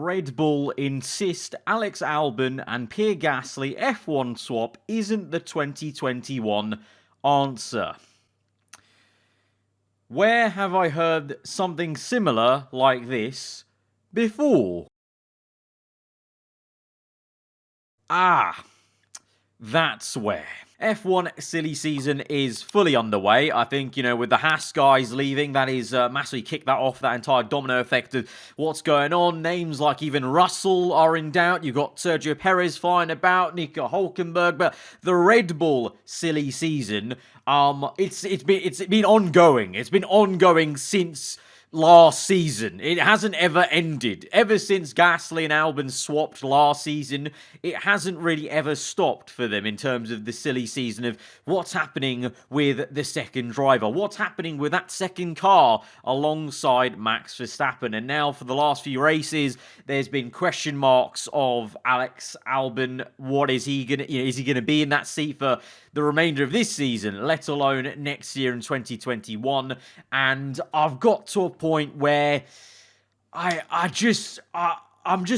Red Bull insist Alex Albon and Pierre Gasly F1 swap isn't the 2021 answer. Where have I heard something similar like this before? That's where. F1 silly season is fully underway. I think, with the Haas guys leaving, that is massively kicked that off, that entire domino effect of what's going on. Names like even Russell are in doubt. You've got Sergio Perez flying about, Nico Hulkenberg, but the Red Bull silly season, it's been ongoing. It's been ongoing since last season. It hasn't ever ended. Ever since Gasly and Albon swapped last season, it hasn't really ever stopped for them in terms of the silly season of what's happening with the second driver, what's happening with that second car alongside Max Verstappen. And now for the last few races, there's been question marks of Alex Albon. What is he gonna, is he gonna be in that seat for the remainder of this season, let alone next year in 2021? And I've got to a point where I'm just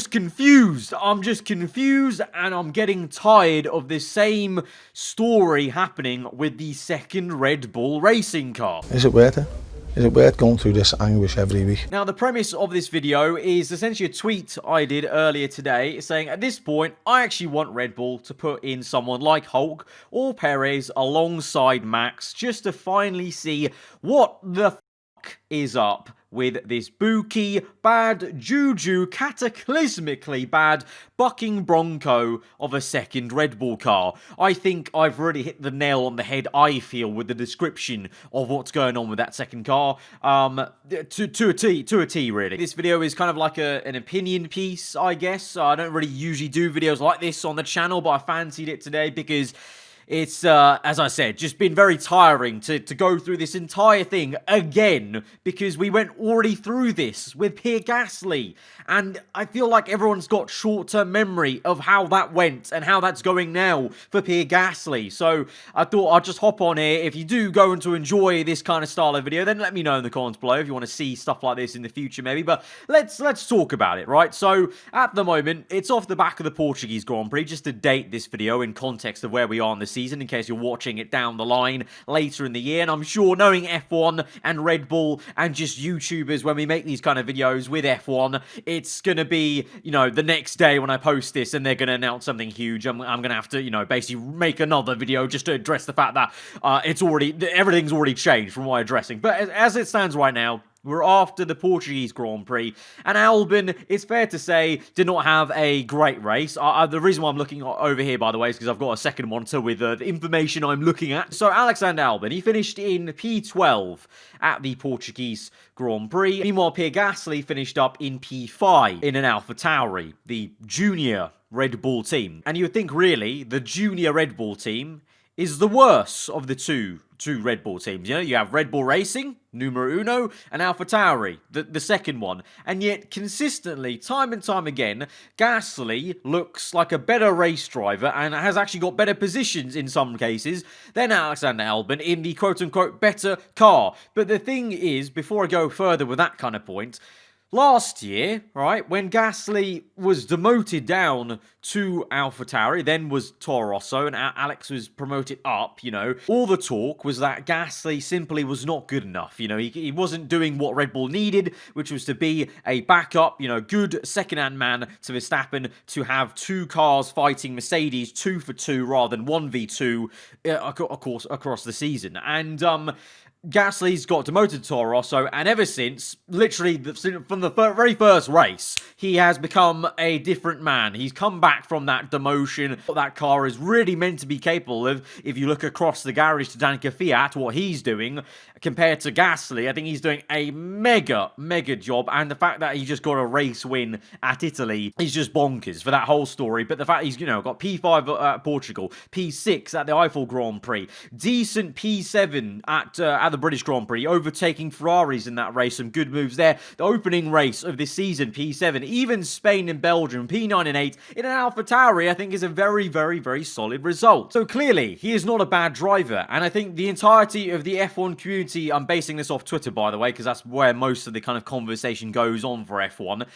confused. I'm just confused, and I'm getting tired of the same story happening with the second Red Bull racing car. Is it worth it? Is it worth going through this anguish every week? Now, the premise of this video is essentially a tweet I did earlier today saying, at this point, I actually want Red Bull to put in someone like Hulk or Perez alongside Max just to finally see what the fuck is up with this bookie, bad juju, cataclysmically bad bucking bronco of a second Red Bull car. I think I've really hit the nail on the head, I feel, with the description of what's going on with that second car. To a T, really. This video is kind of like an opinion piece, I guess. I don't really usually do videos like this on the channel, but I fancied it today because it's, as I said, just been very tiring to go through this entire thing again, because we went already through this with Pierre Gasly, and I feel like everyone's got short-term memory of how that went and how that's going now for Pierre Gasly. So I thought I'd just hop on here. If you do go on to enjoy this kind of style of video, then let me know in the comments below if you want to see stuff like this in the future, maybe. But let's talk about it, right? So at the moment, it's off the back of the Portuguese Grand Prix, just to date this video in context of where we are in the season, in case you're watching it down the line later in the year. And I'm sure, knowing F1 and Red Bull and just YouTubers, when we make these kind of videos with F1, it's gonna be, the next day when I post this and they're gonna announce something huge, I'm gonna have to, basically make another video just to address the fact that everything's already changed from what I'm addressing. But as it stands right now, we're after the Portuguese Grand Prix, and Albon, it's fair to say, did not have a great race. The reason why I'm looking over here, by the way, is because I've got a second monitor with the information I'm looking at. So Alexander Albon, he finished in P12 at the Portuguese Grand Prix. Meanwhile, Pierre Gasly finished up in P5 in an Alpha Tauri, the junior Red Bull team. And you would think, really, the junior Red Bull team is the worst of the two Red Bull teams. You have Red Bull Racing, numero uno, and Alpha Tauri, the second one. And yet, consistently, time and time again, Gasly looks like a better race driver and has actually got better positions in some cases than Alexander Albon in the quote-unquote better car. But the thing is, before I go further with that kind of point, last year, right, when Gasly was demoted down to Alpha Tauri, then was Toro Rosso, and Alex was promoted up, all the talk was that Gasly simply was not good enough. He wasn't doing what Red Bull needed, which was to be a backup, good second-hand man to Verstappen, to have two cars fighting Mercedes 2 for 2 rather than 1v2, of course, across the season. And, Gasly's got demoted to Toro Rosso, and ever since, literally from the very first race, he has become a different man. He's come back from that demotion. What that car is really meant to be capable of, if you look across the garage to Danica Fiat, what he's doing, compared to Gasly, I think he's doing a mega job, and the fact that he just got a race win at Italy is just bonkers for that whole story. But the fact he's, got P5 at Portugal, P6 at the Eiffel Grand Prix, decent P7 at the British Grand Prix, overtaking Ferraris in that race, some good moves there. The opening race of this season, P7, even Spain and Belgium, P9 and 8, in an Alpha Tauri, I think is a very, very, very solid result. So clearly, he is not a bad driver, and I think the entirety of the F1 community, I'm basing this off Twitter, by the way, because that's where most of the kind of conversation goes on for F1,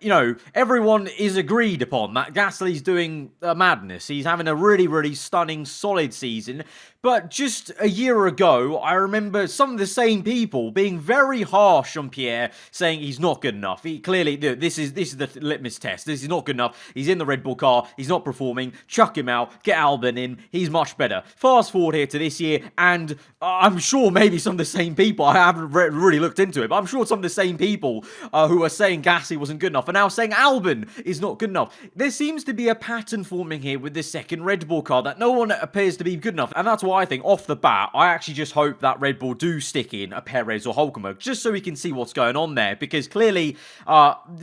you know, everyone is agreed upon that Gasly's doing madness. He's having a really, really stunning, solid season. But just a year ago, I remember some of the same people being very harsh on Pierre, saying he's not good enough. He clearly, this is the litmus test. This is not good enough. He's in the Red Bull car. He's not performing. Chuck him out. Get Albon in. He's much better. Fast forward here to this year, and I'm sure maybe some of the same people, I haven't really looked into it, but I'm sure some of the same people who are saying Gasly wasn't good enough are now saying Albon is not good enough. There seems to be a pattern forming here with this second Red Bull car that no one appears to be good enough, and that's why I think off the bat, I actually just hope that Red Bull do stick in a Perez or Hulkenberg, just so we can see what's going on there, because clearly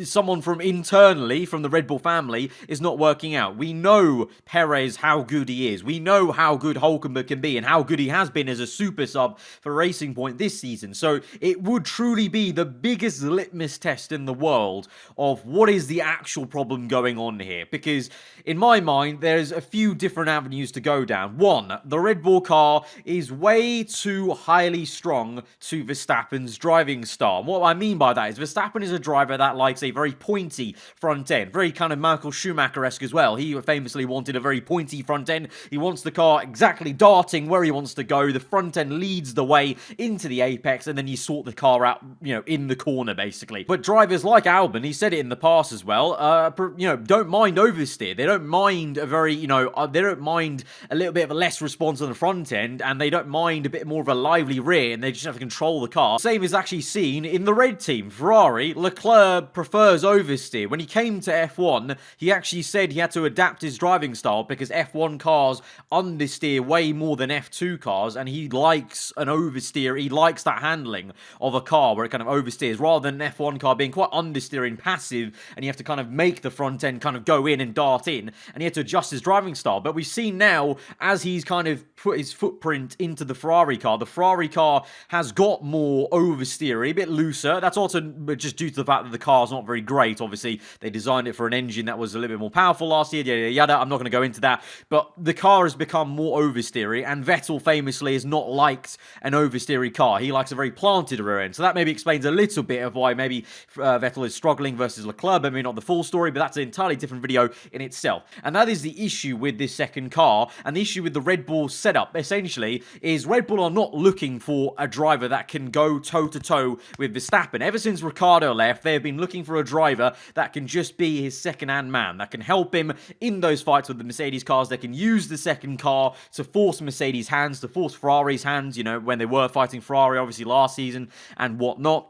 someone from internally, from the Red Bull family, is not working out. We know Perez, how good he is. We know how good Hulkenberg can be and how good he has been as a super sub for Racing Point this season. So it would truly be the biggest litmus test in the world of what is the actual problem going on here, because in my mind, there's a few different avenues to go down. One, the Red Bull car is way too highly strung to Verstappen's driving style. And what I mean by that is Verstappen is a driver that likes a very pointy front end, very kind of Michael Schumacher-esque as well. He famously wanted a very pointy front end. He wants the car exactly darting where he wants to go. The front end leads the way into the apex, and then you sort the car out, you know, in the corner basically. But drivers like Albon, he said it in the past as well, you know, don't mind oversteer. They don't mind a very, you know, they don't mind a little bit of a less response on the front end, and they don't mind a bit more of a lively rear, and they just have to control the car. Same is actually seen in the red team. Ferrari, Leclerc prefers oversteer. When he came to F1, he actually said he had to adapt his driving style because F1 cars understeer way more than F2 cars, and he likes an oversteer. He likes that handling of a car where it kind of oversteers, rather than an F1 car being quite understeering, passive, and you have to kind of make the front end kind of go in and dart in, and he had to adjust his driving style. But we've seen now, as he's kind of put his footprint into the Ferrari car has got more oversteery, a bit looser. That's also just due to the fact that the car's not very great. Obviously, they designed it for an engine that was a little bit more powerful last year, yada, yada, yada. I'm not going to go into that, but the car has become more oversteery, and Vettel famously has not liked an oversteery car. He likes a very planted rear end, so that maybe explains a little bit of why maybe Vettel is struggling versus Leclerc. Maybe not the full story, but that's an entirely different video in itself. And that is the issue with this second car, and the issue with the Red Bull setup, essentially, is Red Bull are not looking for a driver that can go toe-to-toe with Verstappen. Ever since Ricciardo left, they have been looking for a driver that can just be his second-hand man, that can help him in those fights with the Mercedes cars. They can use the second car to force Mercedes' hands, to force Ferrari's hands, you know, when they were fighting Ferrari, obviously, last season and whatnot.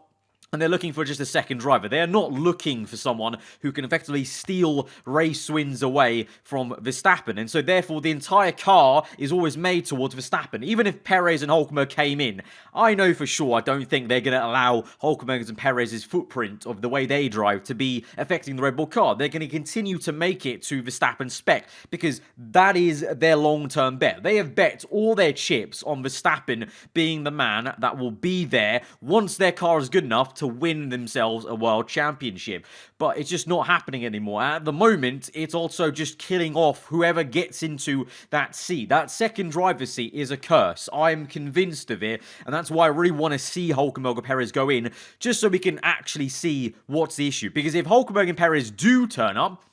And they're looking for just a second driver. They're not looking for someone who can effectively steal race wins away from Verstappen. And so, therefore, the entire car is always made towards Verstappen. Even if Perez and Hulkenberg came in, I know for sure I don't think they're going to allow Hulkenberg's and Perez's footprint of the way they drive to be affecting the Red Bull car. They're going to continue to make it to Verstappen's spec because that is their long-term bet. They have bet all their chips on Verstappen being the man that will be there once their car is good enough to win themselves a world championship. But it's just not happening anymore. At the moment, it's also just killing off whoever gets into that seat. That second driver's seat is a curse. I'm convinced of it, and that's why I really want to see Hulkenberg and Perez go in, just so we can actually see what's the issue. Because if Hulkenberg and Perez do turn up,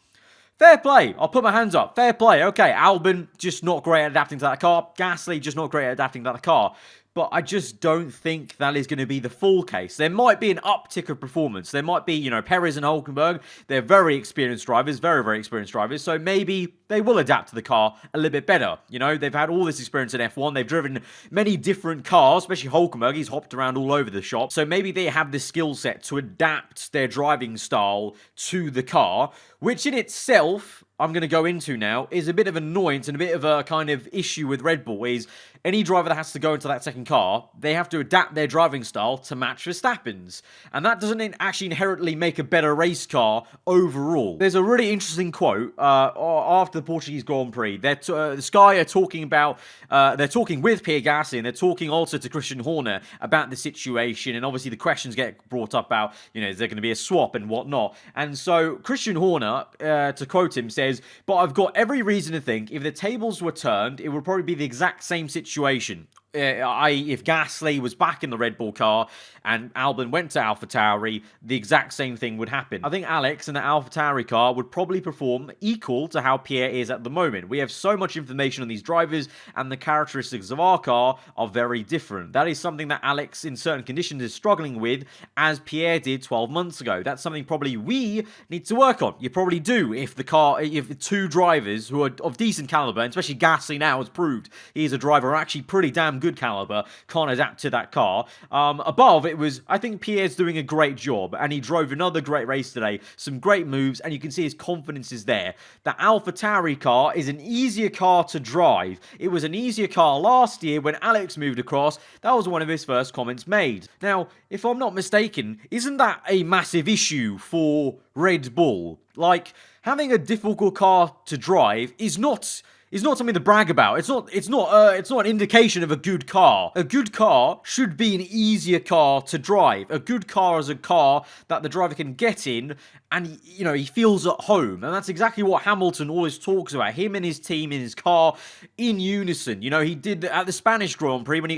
fair play. I'll put my hands up. Fair play. Okay, Albon, just not great at adapting to that car. Gasly, just not great at adapting to that car. But I just don't think that is going to be the full case. There might be an uptick of performance. There might be, you know, Perez and Hulkenberg. They're very experienced drivers, very, very experienced drivers. So maybe they will adapt to the car a little bit better. You know, they've had all this experience in F1. They've driven many different cars, especially Hulkenberg. He's hopped around all over the shop. So maybe they have the skill set to adapt their driving style to the car, which in itself, I'm going to go into now, is a bit of annoyance and a bit of a kind of issue with Red Bull is any driver that has to go into that second car, they have to adapt their driving style to match Verstappen's. And that doesn't actually inherently make a better race car overall. There's a really interesting quote after after the Portuguese Grand Prix. The Sky are talking about, they're talking with Pierre Gasly, and they're talking also to Christian Horner about the situation, and obviously the questions get brought up about, is there going to be a swap and whatnot. And so Christian Horner, to quote him, says, "But I've got every reason to think if the tables were turned, it would probably be the exact same situation. If Gasly was back in the Red Bull car and Albon went to Alpha Tauri, the exact same thing would happen. I think Alex in the Alpha Tauri car would probably perform equal to how Pierre is at the moment. We have so much information on these drivers, and the characteristics of our car are very different. That is something that Alex in certain conditions is struggling with, as Pierre did 12 months ago. That's something probably we need to work on. You probably do if the two drivers who are of decent caliber, and especially Gasly now has proved he's a driver actually pretty damn good caliber, can't adapt to that car. Above, I think Pierre's doing a great job, and he drove another great race today, some great moves, and you can see his confidence is there. The Alpha Tauri car is an easier car to drive. It was an easier car last year when Alex moved across. That was one of his first comments made. Now, if I'm not mistaken, isn't that a massive issue for Red Bull? Like, having a difficult car to drive is not something to brag about. It's not an indication of a good car. A good car should be an easier car to drive. A good car is a car that the driver can get in and, he feels at home. And that's exactly what Hamilton always talks about. Him and his team in his car in unison. He did at the Spanish Grand Prix when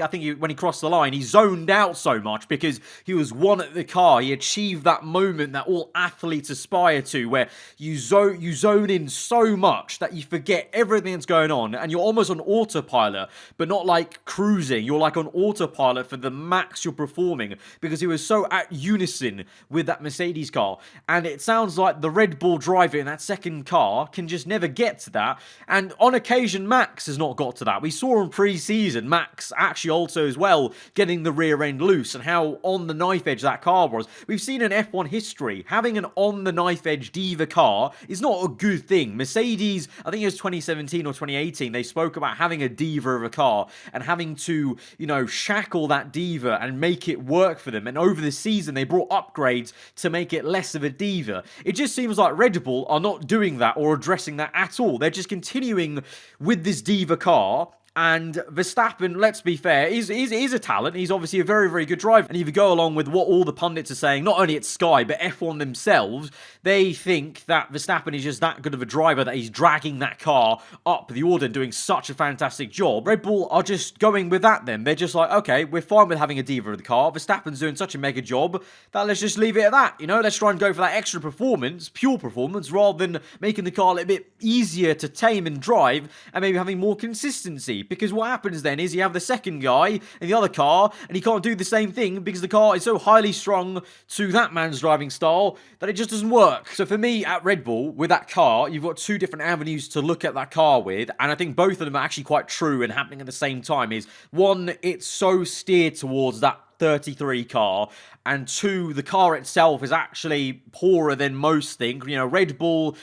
he crossed the line, he zoned out so much because he was one at the car. He achieved that moment that all athletes aspire to, where you zone in so much that you forget everything that's going on, and you're almost on autopilot, but not like cruising. You're like on autopilot for the max you're performing, because he was so at unison with that Mercedes car. And it sounds like the Red Bull driver in that second car can just never get to that, and on occasion Max has not got to that. We saw in pre-season Max actually also as well getting the rear end loose, and how on the knife edge that car was. We've seen in F1 history, having an on the knife edge diva car is not a good thing. Mercedes, I think it was 2017 or 2018, they spoke about having a diva of a car and having to, shackle that diva and make it work for them. And over the season, they brought upgrades to make it less of a diva. It just seems like Red Bull are not doing that or addressing that at all. They're just continuing with this diva car. And Verstappen, let's be fair, is a talent. He's obviously a very, very good driver. And if you go along with what all the pundits are saying, not only at Sky, but F1 themselves, they think that Verstappen is just that good of a driver that he's dragging that car up the order and doing such a fantastic job. Red Bull are just going with that then. They're just like, okay, we're fine with having a diva of the car. Verstappen's doing such a mega job that let's just leave it at that. Let's try and go for that extra performance, pure performance, rather than making the car a little bit easier to tame and drive, and maybe having more consistency. Because what happens then is you have the second guy in the other car, and he can't do the same thing because the car is so highly strung to that man's driving style that it just doesn't work. So for me, at Red Bull, with that car, you've got two different avenues to look at that car with, and I think both of them are actually quite true and happening at the same time. Is one, it's so steered towards that 33 car, and two, the car itself is actually poorer than most think. Red Bull,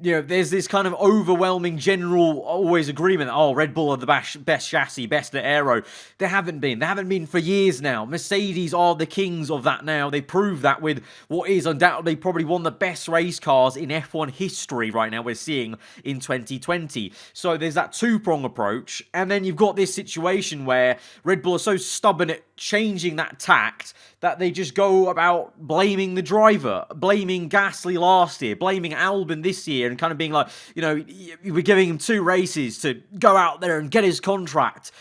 there's this kind of overwhelming general always agreement that, Red Bull are the best chassis, best at aero. They haven't been for years now. Mercedes are the kings of that now. They prove that with what is undoubtedly probably one of the best race cars in F1 history right now we're seeing in 2020. So there's that two-prong approach, and then you've got this situation where Red Bull are so stubborn at changing that tact that they just go about blaming the driver, blaming Gasly last year, blaming Albon this year, and kind of being like, we're giving him 2 races to go out there and get his contract.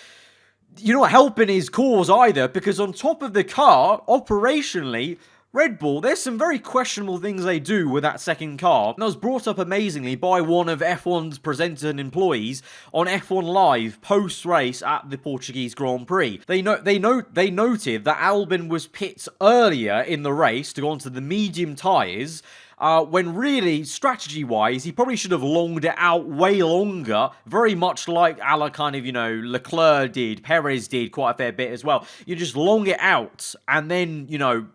You're not helping his cause either, because on top of the car, operationally, Red Bull, there's some very questionable things they do with that second car. And that was brought up amazingly by one of F1's presenters and employees on F1 Live post-race at the Portuguese Grand Prix. They noted that Albon was pit earlier in the race to go onto the medium tyres, when really, strategy-wise, he probably should have longed it out way longer, very much like a la kind of, Leclerc did, Perez did quite a fair bit as well. You just long it out, and then,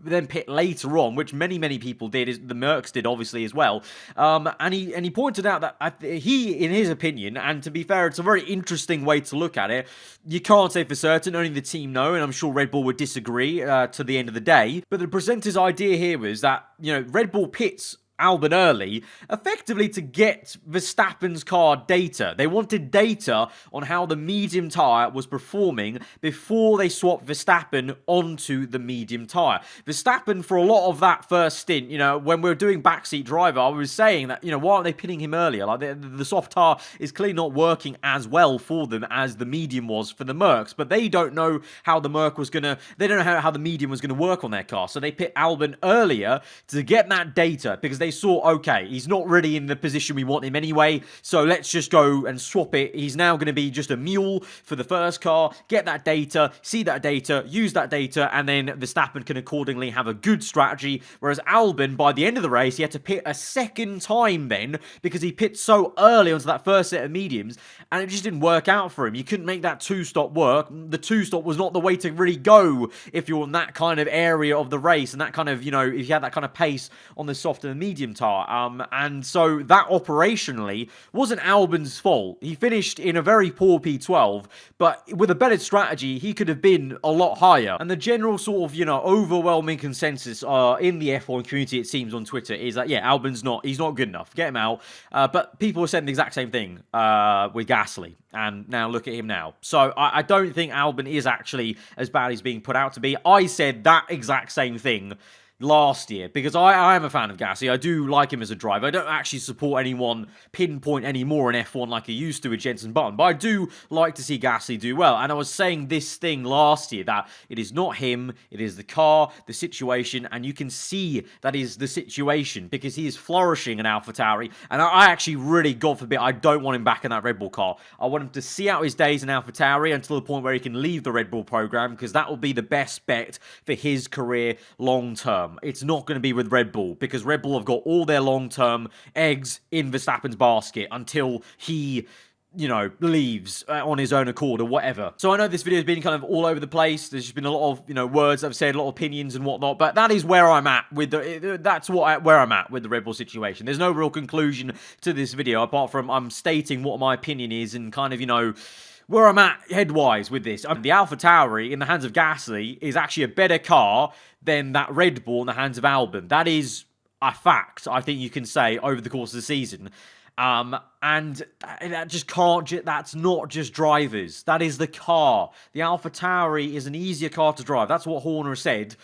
then pit later on, which many, many people did, the Mercs did, obviously, as well. And he pointed out that he, in his opinion, and to be fair, it's a very interesting way to look at it, you can't say for certain, only the team know, and I'm sure Red Bull would disagree to the end of the day, but the presenter's idea here was that, Red Bull pits Albon early, effectively to get Verstappen's car data. They wanted data on how the medium tyre was performing before they swapped Verstappen onto the medium tyre. Verstappen, for a lot of that first stint, when we were doing backseat driver, I was saying that, why aren't they pinning him earlier? Like, the soft tyre is clearly not working as well for them as the medium was for the Mercs, but they don't know how the Merc was they don't know how the medium was going to work on their car, so they pit Albon earlier to get that data, because they saw, okay, he's not really in the position we want him anyway, so let's just go and swap it. He's now going to be just a mule for the first car, get that data, see that data, use that data, and then Verstappen can accordingly have a good strategy, whereas Albon, by the end of the race, he had to pit a second time then, because he pit so early onto that first set of mediums, and it just didn't work out for him. You couldn't make that two-stop work. The two-stop was not the way to really go if you're in that kind of area of the race, and that kind of, if you had that kind of pace on the soft and the medium tire. And so that operationally wasn't Albon's fault. He finished in a very poor P12, but with a better strategy, he could have been a lot higher. And the general sort of, overwhelming consensus in the F1 community, it seems, on Twitter, is that, yeah, he's not good enough. Get him out. But people are saying the exact same thing with Gasly. And now look at him now. So I don't think Albon is actually as bad as he's being put out to be. I said that exact same thing last year, because I am a fan of Gasly. I do like him as a driver. I don't actually support anyone pinpoint anymore in F1 like I used to with Jenson Button, but I do like to see Gasly do well. And I was saying this thing last year, that it is not him, it is the car, the situation, and you can see that is the situation, because he is flourishing in Alpha Tauri, and I actually really, God forbid, I don't want him back in that Red Bull car. I want him to see out his days in Alpha Tauri until the point where he can leave the Red Bull program, because that will be the best bet for his career long term. It's not going to be with Red Bull, because Red Bull have got all their long-term eggs in Verstappen's basket until he, leaves on his own accord or whatever. So I know this video has been kind of all over the place. There's just been a lot of, words I've said, a lot of opinions and whatnot, but that is where I'm at with where I'm at with the Red Bull situation. There's no real conclusion to this video, apart from I'm stating what my opinion is and kind of, where I'm at head-wise with this. The Alpha Tauri in the hands of Gasly is actually a better car than that Red Bull in the hands of Albon. That is a fact, I think you can say, over the course of the season. And that just can't, that's not just drivers. That is the car. The Alpha Tauri is an easier car to drive. That's what Horner said.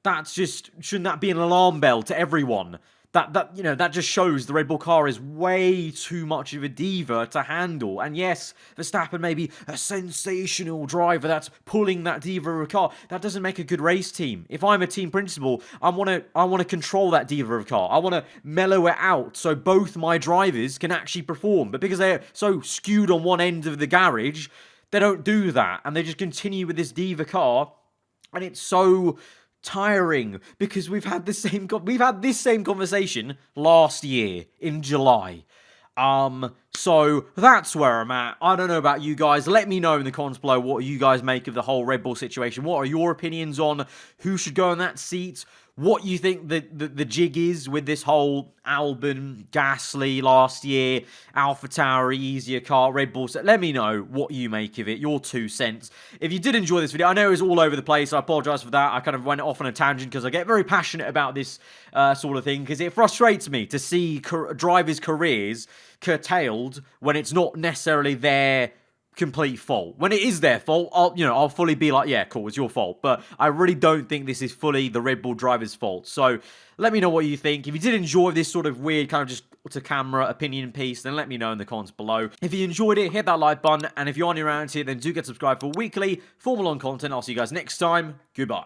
Shouldn't that be an alarm bell to everyone? That just shows the Red Bull car is way too much of a diva to handle. And yes, Verstappen may be a sensational driver that's pulling that diva of a car. That doesn't make a good race team. If I'm a team principal, I want to control that diva of a car. I want to mellow it out so both my drivers can actually perform. But because they're so skewed on one end of the garage, they don't do that, and they just continue with this diva car, and it's so tiring, because we've had this same conversation last year in July. So that's where I'm at. I don't know about you guys. Let me know in the comments below what you guys make of the whole Red Bull situation. What are your opinions on who should go in that seat? What you think the jig is with this whole Albon, Gasly last year, Alpha Tauri, easier car, Red Bull set. Let me know what you make of it, your 2 cents. If you did enjoy this video, I know it was all over the place. I apologize for that. I kind of went off on a tangent because I get very passionate about this sort of thing, because it frustrates me to see drivers' careers curtailed when it's not necessarily their complete fault. When it is their fault, I'll fully be like, yeah, cool, it's your fault. But I really don't think this is fully the Red Bull driver's fault. So let me know what you think. If you did enjoy this sort of weird kind of just to camera opinion piece, then let me know in the comments below. If you enjoyed it, hit that like button. And if you are new around here, then do get subscribed for weekly Formula 1 content. I'll see you guys next time. Goodbye.